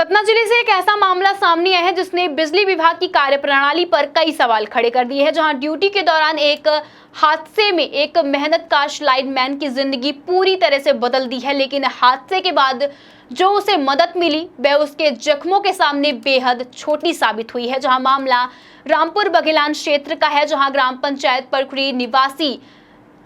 सतना जिले से एक ऐसा मामला सामने आया है जिसने बिजली विभाग की कार्यप्रणाली पर कई सवाल खड़े कर दिए हैं। जहां ड्यूटी के दौरान एक हादसे में एक मेहनतकश लाइनमैन की जिंदगी पूरी तरह से बदल दी है, लेकिन हादसे के बाद जो उसे मदद मिली वह उसके जख्मों के सामने बेहद छोटी साबित हुई है। जहां मामला रामपुर बघेलान क्षेत्र का है, जहां ग्राम पंचायत परखुड़ी निवासी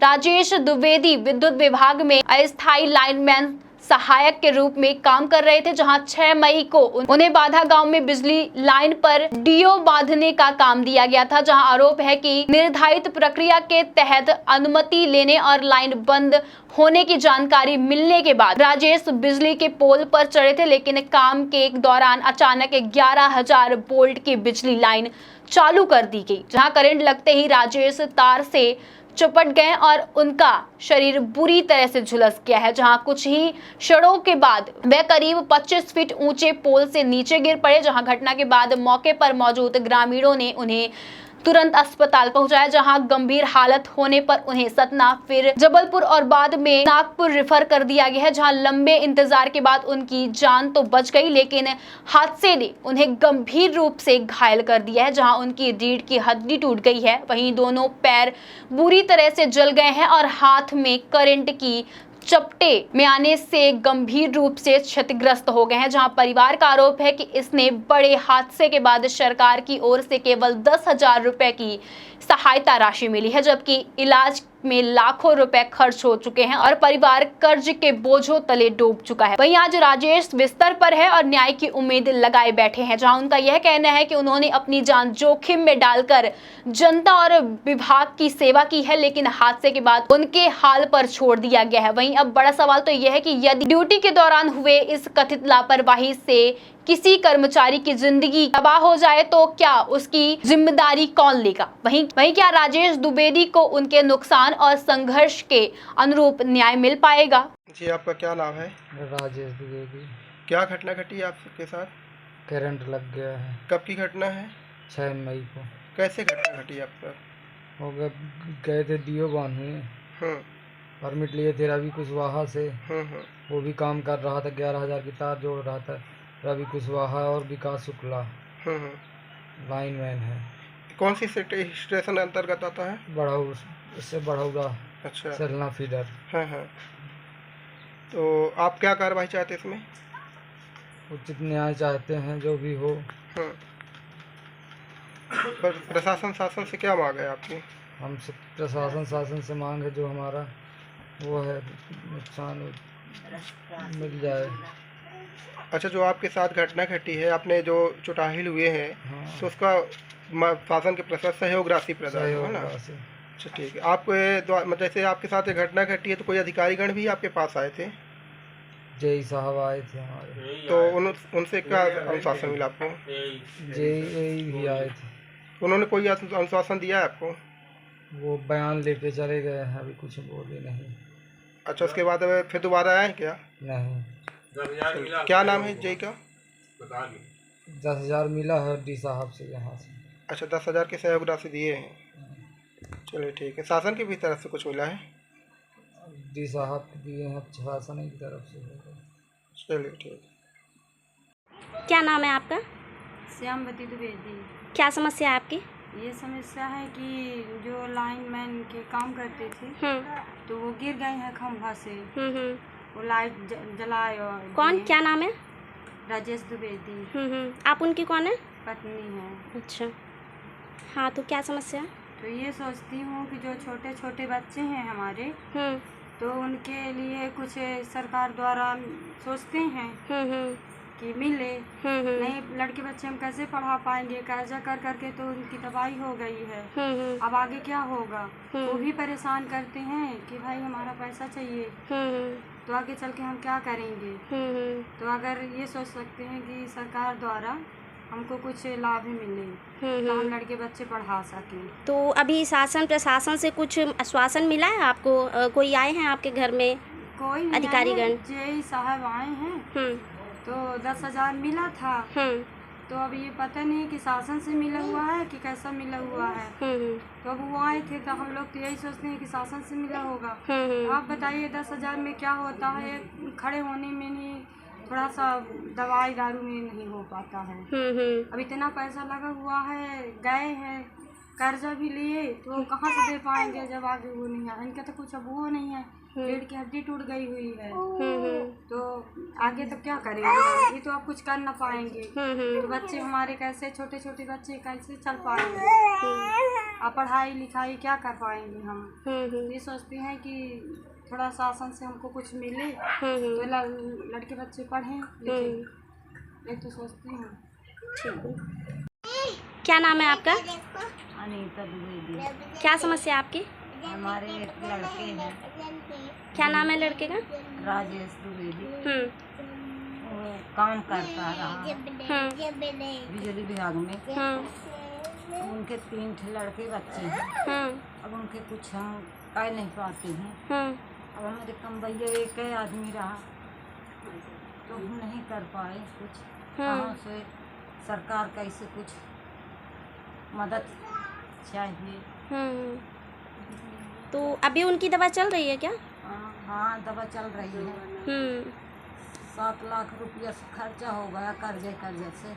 राजेश द्विवेदी विद्युत विभाग में अस्थायी लाइनमैन सहायक के रूप में काम कर रहे थे। जहां 6 मई को उन्हें बाधा गांव में बिजली लाइन पर डीओ बांधने का काम दिया गया था। जहां आरोप है कि निर्धारित प्रक्रिया के तहत अनुमति लेने और लाइन बंद होने की जानकारी मिलने के बाद राजेश बिजली के पोल पर चढ़े थे, लेकिन काम के दौरान अचानक 11,000 वोल्ट की बिजली लाइन चालू कर दी गई। जहां करंट लगते ही राजेश तार से चपट गए और उनका शरीर बुरी तरह से झुलस गया है। जहां कुछ ही क्षणों के बाद वे करीब 25 फीट ऊंचे पोल से नीचे गिर पड़े। जहां घटना के बाद मौके पर मौजूद ग्रामीणों ने उन्हें तुरंत अस्पताल पहुंचाया, जहां गंभीर हालत होने पर उन्हें सतना, फिर जबलपुर और बाद में नागपुर रेफर कर दिया गया है। जहां लंबे इंतजार के बाद उनकी जान तो बच गई, लेकिन हादसे ने उन्हें गंभीर रूप से घायल कर दिया है। जहां उनकी रीढ़ की हड्डी टूट गई है, वहीं दोनों पैर बुरी तरह से जल गए हैं और हाथ में करंट की चपटे में आने से गंभीर रूप से क्षतिग्रस्त हो गए हैं। जहां परिवार का आरोप है कि इसने बड़े हादसे के बाद सरकार की ओर से केवल 10,000 रुपए की सहायता राशि मिली है, जबकि इलाज में लाखों रुपए खर्च हो चुके हैं और परिवार कर्ज के बोझों तले डूब चुका है। वहीं आज राजेश बिस्तर पर है और न्याय की उम्मीद लगाए बैठे हैं। जहां उनका यह कहना है कि उन्होंने अपनी जान जोखिम में डालकर जनता और विभाग की सेवा की है, लेकिन हादसे के बाद उनके हाल पर छोड़ दिया गया है। वहीं अब बड़ा सवाल तो यह है कि यदि ड्यूटी के दौरान हुए इस कथित लापरवाही से किसी कर्मचारी की जिंदगी तबाह हो जाए तो क्या उसकी जिम्मेदारी कौन लेगा? वहीं क्या राजेश द्विवेदी को उनके नुकसान और संघर्ष के अनुरूप न्याय मिल पाएगा? जी, आपका क्या नाम है? राजेश द्विवेदी। क्या घटना घटी आपके साथ? करंट लग गया है। कब की घटना है? 6 मई को। कैसे घटना घटी आपका? हो गए थे डीओ बांधने, परमिट लिए थे रवि कुशवाहा से। वो भी काम कर रहा था, 11,000 की तार जोड़ रहा था। रवि कुशवाहा और विकास शुक्ला लाइनमैन है। कौन सी स्टेशन अंतर्गत आता है? बढ़ाऊ, इससे बढ़ौदा। अच्छा, सलना फीडर। हाँ। तो आप क्या कार्रवाई चाहते इसमें? उचित न्याय चाहते हैं, जो भी हो। पर प्रशासन शासन से क्या मांग है आपकी? हमसे प्रशासन शासन से मांग है, जो हमारा वो है नुकसान मिल जाए। अच्छा, जो आपके साथ घटना घटी है, आपने जो चोटाहिल हुए हैं, हाँ। तो उसका शासन के प्रसार सहयोग राशि प्रदान है ना? अच्छा, ठीक है। आप जैसे आपके साथ ये घटना घटी है तो कोई अधिकारीगण भी आपके पास आए थे? जेई साहब आए थे हमारे। तो उनसे क्या अनुशासन मिला आपको? जेई भी आए थे। उन्होंने कोई अनुशासन दिया है आपको? वो बयान लेके चले गए हैं, अभी कुछ बोले नहीं। अच्छा, उसके बाद फिर दोबारा आए क्या? नहीं। क्या नाम है जय का? 10,000 मिला है डी साहब से यहाँ से। अच्छा, 10,000 की सहयोग राशि दिए हैं। चलिए ठीक है। शासन की भी तरफ से कुछ मिला है? डी साहब दिए हैं, शासन की तरफ से। चलिए ठीक। क्या नाम है आपका? श्यामवती द्विवेदी। क्या समस्या है आपकी? ये समस्या है कि जो लाइनमैन के काम करते थे तो वो गिर गए हैं खंभा से। वो लाइट जलाए और कौन, क्या नाम है? राजेश द्विवेदी। आप उनकी कौन है? पत्नी है। अच्छा, हाँ, तो क्या समस्या है? तो ये सोचती हूँ कि जो छोटे छोटे बच्चे हैं हमारे, तो उनके लिए कुछ सरकार द्वारा सोचते हैं कि मिले। नहीं, लड़के बच्चे हम कैसे पढ़ा पाएंगे? कर्जा कर करके तो उनकी तबाही हो गई है। अब आगे क्या होगा? वो भी परेशान करते हैं कि भाई हमारा पैसा चाहिए, तो आगे चल के हम क्या करेंगे? तो अगर ये सोच सकते हैं कि सरकार द्वारा हमको कुछ लाभ मिले तो हम लड़के बच्चे पढ़ा सकें। तो अभी शासन प्रशासन से कुछ आश्वासन मिला है आपको? कोई आए हैं आपके घर में? कोई अधिकारीगण? जेई साहब आए हैं तो 10,000 मिला था। तो अब ये पता नहीं कि शासन से मिला हुआ है कि कैसा मिला हुआ है। तो अब वो आए थे तो हम लोग तो यही सोचते हैं कि शासन से मिला होगा। आप बताइए 10,000 में क्या होता है? खड़े होने में नहीं थोड़ा सा दवाई दारू में नहीं हो पाता है। अब इतना पैसा लगा हुआ है, गए हैं कर्जा भी लिए तो कहाँ से दे पाएंगे जब आगे वो नहीं है। इनका तो कुछ अब वो नहीं है, रीढ़ की हड्डी टूट गई हुई है तो आगे तो क्या करेंगे, ये तो आप कुछ कर ना पाएंगे। तो बच्चे हमारे कैसे, छोटे छोटे बच्चे कैसे चल पाएंगे, आप पढ़ाई लिखाई क्या कर पाएंगे हम। ये सोचते हैं कि थोड़ा शासन से हमको कुछ मिले तो लड़के बच्चे पढ़ें लिखें, ये तो सोचती हूँ। क्या नाम है आपका? अनीता द्विवेदी। क्या समस्या आपकी? हमारे एक लड़के हैं। क्या नाम है लड़के का? राजेश द्विवेदी। वो काम करता रहा बिजली विभाग में। अब उनके 3 लड़के बच्चे हैं। अब उनके कुछ हम कह नहीं पाते हैं। अब हमारे कमबैया एक आदमी रहा तो हम नहीं कर पाए कुछ। कहाँ से सरकार कैसे कुछ मदद चाहिए। तो अभी उनकी दवा चल रही है क्या? हाँ दवा चल रही है। 7 लाख रुपया से खर्चा हो गया कर्जे से।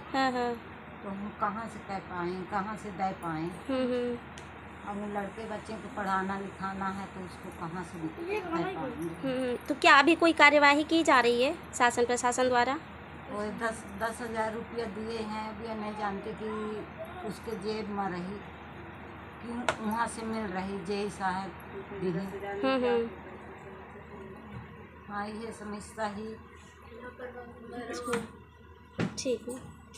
तो हम कहाँ से कह पाएँ, कहाँ से दे पाएँ। अब लड़के बच्चे को पढ़ाना लिखाना है तो उसको कहाँ से दे पाएंगे। तो क्या अभी कोई कार्यवाही की जा रही है शासन प्रशासन द्वारा? वो 10,000 रुपया दिए हैं। अब ये नहीं जानते कि उसके जेब में रही कि वहाँ से मिल रही जय साहब दिए। हाँ ये समझता ही। ठीक है।